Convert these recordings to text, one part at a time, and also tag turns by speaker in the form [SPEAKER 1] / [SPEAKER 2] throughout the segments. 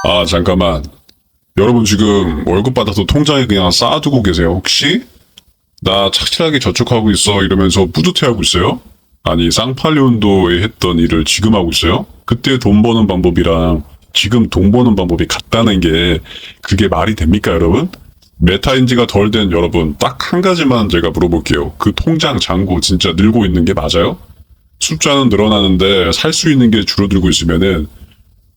[SPEAKER 1] 아, 잠깐만. 여러분 지금 월급 받아서 통장에 그냥 쌓아두고 계세요, 혹시? 나 착실하게 저축하고 있어 이러면서 뿌듯해하고 있어요? 아니, 쌍팔년도에 했던 일을 지금 하고 있어요? 그때 돈 버는 방법이랑 지금 돈 버는 방법이 같다는 게 그게 말이 됩니까, 여러분? 메타인지가 덜 된 여러분, 딱 한 가지만 제가 물어볼게요. 그 통장 잔고 진짜 늘고 있는 게 맞아요? 숫자는 늘어나는데 살 수 있는 게 줄어들고 있으면은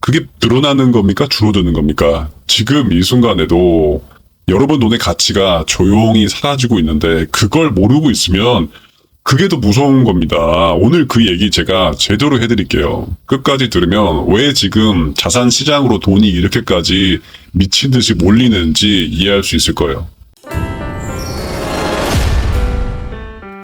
[SPEAKER 1] 그게 늘어나는 겁니까? 줄어드는 겁니까? 지금 이 순간에도 여러분 돈의 가치가 조용히 사라지고 있는데 그걸 모르고 있으면 그게 더 무서운 겁니다. 오늘 그 얘기 제가 제대로 해드릴게요. 끝까지 들으면 왜 지금 자산 시장으로 돈이 이렇게까지 미친 듯이 몰리는지 이해할 수 있을 거예요.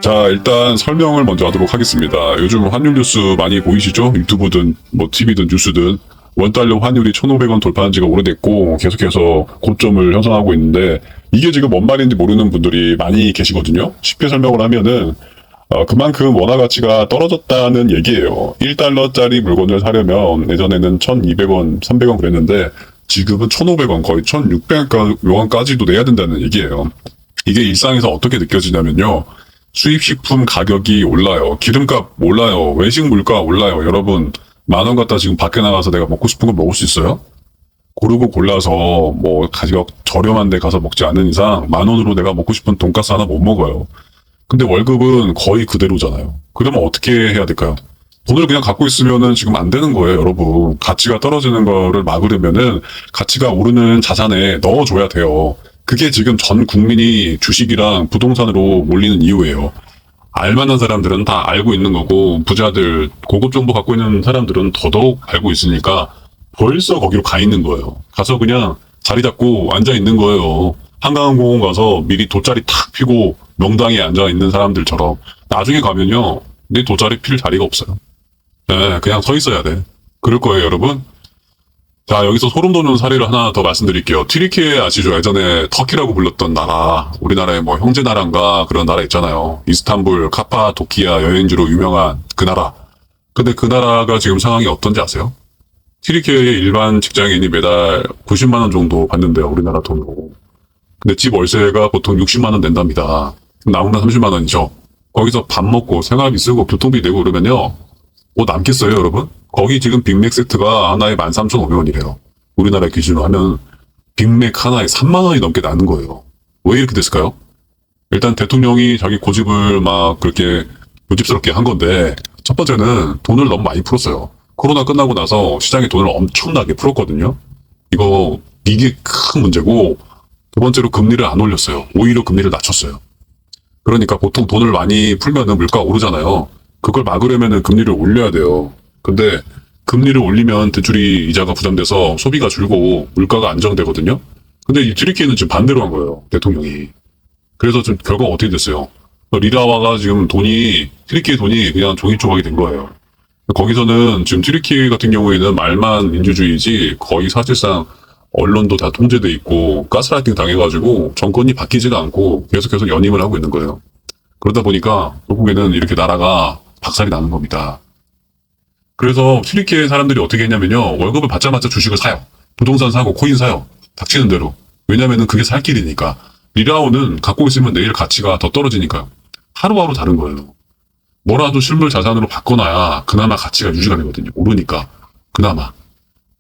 [SPEAKER 1] 자, 일단 설명을 먼저 하도록 하겠습니다. 요즘 환율 뉴스 많이 보이시죠? 유튜브든 뭐 TV든 뉴스든 원달러 환율이 1,500원 돌파한 지가 오래됐고 계속해서 고점을 형성하고 있는데 이게 지금 뭔 말인지 모르는 분들이 많이 계시거든요. 쉽게 설명을 하면은 그만큼 원화 가치가 떨어졌다는 얘기예요. 1달러짜리 물건을 사려면 예전에는 1,200원, 300원 그랬는데 지금은 1,500원, 거의 1,600원까지도 내야 된다는 얘기예요. 이게 일상에서 어떻게 느껴지냐면요. 수입식품 가격이 올라요. 기름값 올라요. 외식 물가 올라요. 여러분, 10,000원 갖다 지금 밖에 나가서 내가 먹고 싶은 거 먹을 수 있어요? 고르고 골라서 뭐 가격 저렴한 데 가서 먹지 않는 이상 10,000원으로 내가 먹고 싶은 돈가스 하나 못 먹어요. 근데 월급은 거의 그대로잖아요. 그러면 어떻게 해야 될까요? 돈을 그냥 갖고 있으면은 지금 안 되는 거예요, 여러분. 가치가 떨어지는 거를 막으려면은 가치가 오르는 자산에 넣어줘야 돼요. 그게 지금 전 국민이 주식이랑 부동산으로 몰리는 이유예요. 알만한 사람들은 다 알고 있는 거고, 부자들, 고급 정보 갖고 있는 사람들은 더더욱 알고 있으니까 벌써 거기로 가 있는 거예요. 가서 그냥 자리 잡고 앉아 있는 거예요. 한강공원 가서 미리 돗자리 탁 피고 명당에 앉아 있는 사람들처럼 나중에 가면요, 내 돗자리 필 자리가 없어요. 네, 그냥 서 있어야 돼. 그럴 거예요, 여러분. 자, 여기서 소름 돋는 사례를 하나 더 말씀드릴게요. 튀르키예 아시죠? 예전에 터키라고 불렀던 나라, 우리나라의 뭐 형제 나라인가 그런 나라 있잖아요. 이스탄불, 카파도키아 여행지로 유명한 그 나라. 근데 그 나라가 지금 상황이 어떤지 아세요? 튀르키예의 일반 직장인이 매달 90만 원 정도 받는데요, 우리나라 돈으로. 근데 집 월세가 보통 60만 원 낸답니다. 그럼 남으면 30만 원이죠. 거기서 밥 먹고 생활비 쓰고 교통비 내고 그러면요, 뭐 남겠어요, 여러분? 거기 지금 빅맥 세트가 하나에 13,500원이래요. 우리나라 기준으로 하면 빅맥 하나에 3만 원이 넘게 나는 거예요. 왜 이렇게 됐을까요? 일단 대통령이 자기 고집을 막 그렇게 고집스럽게 한 건데, 첫 번째는 돈을 너무 많이 풀었어요. 코로나 끝나고 나서 시장에 돈을 엄청나게 풀었거든요. 이게 큰 문제고, 두 번째로 금리를 안 올렸어요. 오히려 금리를 낮췄어요. 그러니까 보통 돈을 많이 풀면은 물가가 오르잖아요. 그걸 막으려면은 금리를 올려야 돼요. 근데 금리를 올리면 대출이 이자가 부담돼서 소비가 줄고 물가가 안정되거든요. 근데 이 튀르키예는 지금 반대로 한 거예요, 대통령이. 그래서 좀 결과가 어떻게 됐어요? 리라화가 지금 튀르키예 돈이 그냥 종이 조각이 된 거예요. 거기서는 지금 튀르키예 같은 경우에는 말만 민주주의지 거의 사실상 언론도 다 통제돼 있고 가스라이팅 당해가지고 정권이 바뀌지가 않고 계속해서 연임을 하고 있는 거예요. 그러다 보니까 결국에는 이렇게 나라가 박살이 나는 겁니다. 그래서 튀르키예 사람들이 어떻게 했냐면요, 월급을 받자마자 주식을 사요. 부동산 사고 코인 사요. 닥치는 대로. 왜냐면은 그게 살 길이니까. 리라오는 갖고 있으면 내일 가치가 더 떨어지니까요. 하루하루 다른 거예요. 뭐라도 실물 자산으로 바꿔놔야 그나마 가치가 유지가 되거든요. 오르니까. 그나마.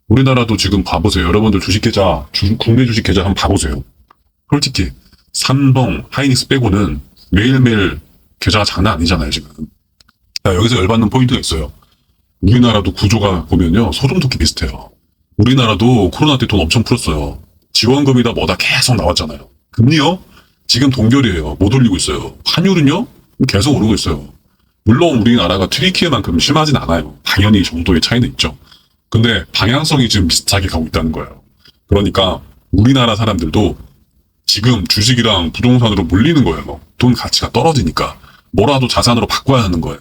[SPEAKER 1] 우리나라도 지금 봐보세요. 여러분들 주식계좌, 국내 주식계좌 한번 봐보세요. 솔직히 삼성, 하이닉스 빼고는 매일매일 계좌가 장난 아니잖아요, 지금. 자, 여기서 열받는 포인트가 있어요. 우리나라도 구조가 보면요, 소름 돋기 비슷해요. 우리나라도 코로나 때 돈 엄청 풀었어요. 지원금이다 뭐다 계속 나왔잖아요. 금리요? 지금 동결이에요. 못 올리고 있어요. 환율은요? 계속 오르고 있어요. 물론 우리나라가 튀르키예만큼 심하진 않아요. 당연히 정도의 차이는 있죠. 근데 방향성이 지금 비슷하게 가고 있다는 거예요. 그러니까 우리나라 사람들도 지금 주식이랑 부동산으로 몰리는 거예요. 돈 가치가 떨어지니까. 뭐라도 자산으로 바꿔야 하는 거예요.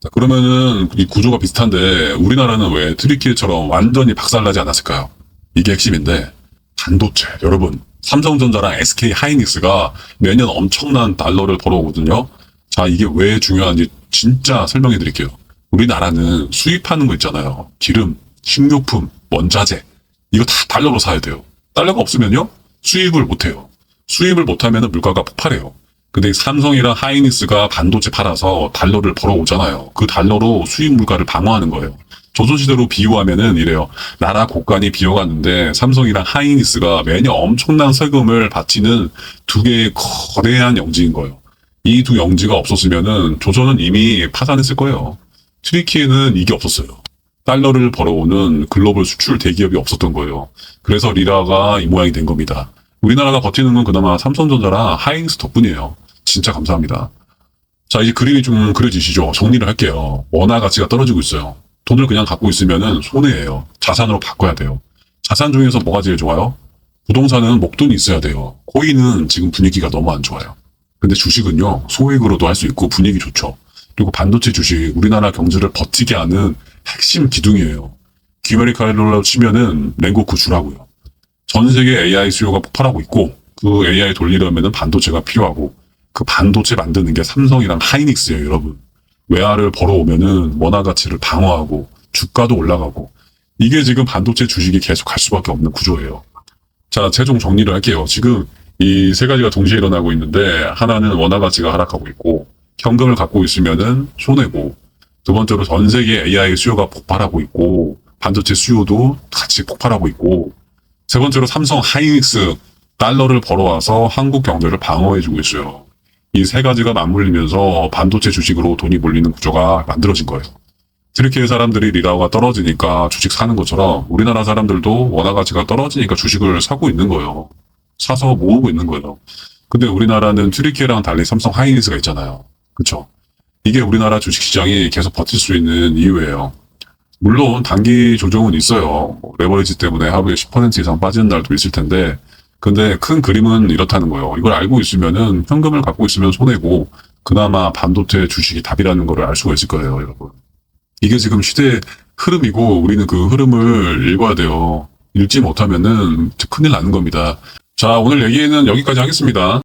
[SPEAKER 1] 자, 그러면은 이 구조가 비슷한데 우리나라는 왜 튀르키예처럼 완전히 박살나지 않았을까요? 이게 핵심인데, 반도체. 여러분, 삼성전자랑 SK 하이닉스가 매년 엄청난 달러를 벌어오거든요. 자, 이게 왜 중요한지 진짜 설명해 드릴게요. 우리나라는 수입하는 거 있잖아요. 기름, 식료품, 원자재. 이거 다 달러로 사야 돼요. 달러가 없으면요, 수입을 못해요. 수입을 못하면 물가가 폭발해요. 근데 삼성이랑 하이닉스가 반도체 팔아서 달러를 벌어오잖아요. 그 달러로 수입 물가를 방어하는 거예요. 조선시대로 비유하면은 이래요. 나라 곳간이 비어갔는데 삼성이랑 하이닉스가 매년 엄청난 세금을 바치는 두 개의 거대한 영지인 거예요. 이 두 영지가 없었으면은 조선은 이미 파산했을 거예요. 튀르키예는 이게 없었어요. 달러를 벌어오는 글로벌 수출 대기업이 없었던 거예요. 그래서 리라가 이 모양이 된 겁니다. 우리나라가 버티는 건 그나마 삼성전자랑 하이닉스 덕분이에요. 진짜 감사합니다. 자, 이제 그림이 좀 그려지시죠? 정리를 할게요. 원화 가치가 떨어지고 있어요. 돈을 그냥 갖고 있으면은 손해예요. 자산으로 바꿔야 돼요. 자산 중에서 뭐가 제일 좋아요? 부동산은 목돈이 있어야 돼요. 코인은 지금 분위기가 너무 안 좋아요. 근데 주식은요, 소액으로도 할 수 있고 분위기 좋죠. 그리고 반도체 주식, 우리나라 경제를 버티게 하는 핵심 기둥이에요. 기메리칼로 치면은 랭고쿠 주라고요. 전 세계 AI 수요가 폭발하고 있고, 그 AI 돌리려면은 반도체가 필요하고, 그 반도체 만드는 게 삼성이랑 하이닉스예요, 여러분. 외화를 벌어오면은 원화 가치를 방어하고, 주가도 올라가고, 이게 지금 반도체 주식이 계속 갈 수밖에 없는 구조예요. 자, 최종 정리를 할게요. 지금 이 세 가지가 동시에 일어나고 있는데, 하나는 원화 가치가 하락하고 있고, 현금을 갖고 있으면은 손해고, 두 번째로 전 세계 AI 수요가 폭발하고 있고, 반도체 수요도 같이 폭발하고 있고, 세 번째로 삼성 하이닉스 달러를 벌어와서 한국 경제를 방어해주고 있어요. 이 세 가지가 맞물리면서 반도체 주식으로 돈이 몰리는 구조가 만들어진 거예요. 튀르키예 사람들이 리라가 떨어지니까 주식 사는 것처럼 우리나라 사람들도 원화 가치가 떨어지니까 주식을 사고 있는 거예요. 사서 모으고 있는 거예요. 근데 우리나라는 튀르키예랑 달리 삼성 하이닉스가 있잖아요. 그쵸? 이게 우리나라 주식시장이 계속 버틸 수 있는 이유예요. 물론 단기 조정은 있어요. 레버리지 때문에 하루에 10% 이상 빠지는 날도 있을 텐데, 근데 큰 그림은 이렇다는 거예요. 이걸 알고 있으면은 현금을 갖고 있으면 손해고, 그나마 반도체 주식이 답이라는 걸 알 수가 있을 거예요, 여러분. 이게 지금 시대의 흐름이고, 우리는 그 흐름을 읽어야 돼요. 읽지 못하면은 큰일 나는 겁니다. 자, 오늘 얘기는 여기까지 하겠습니다.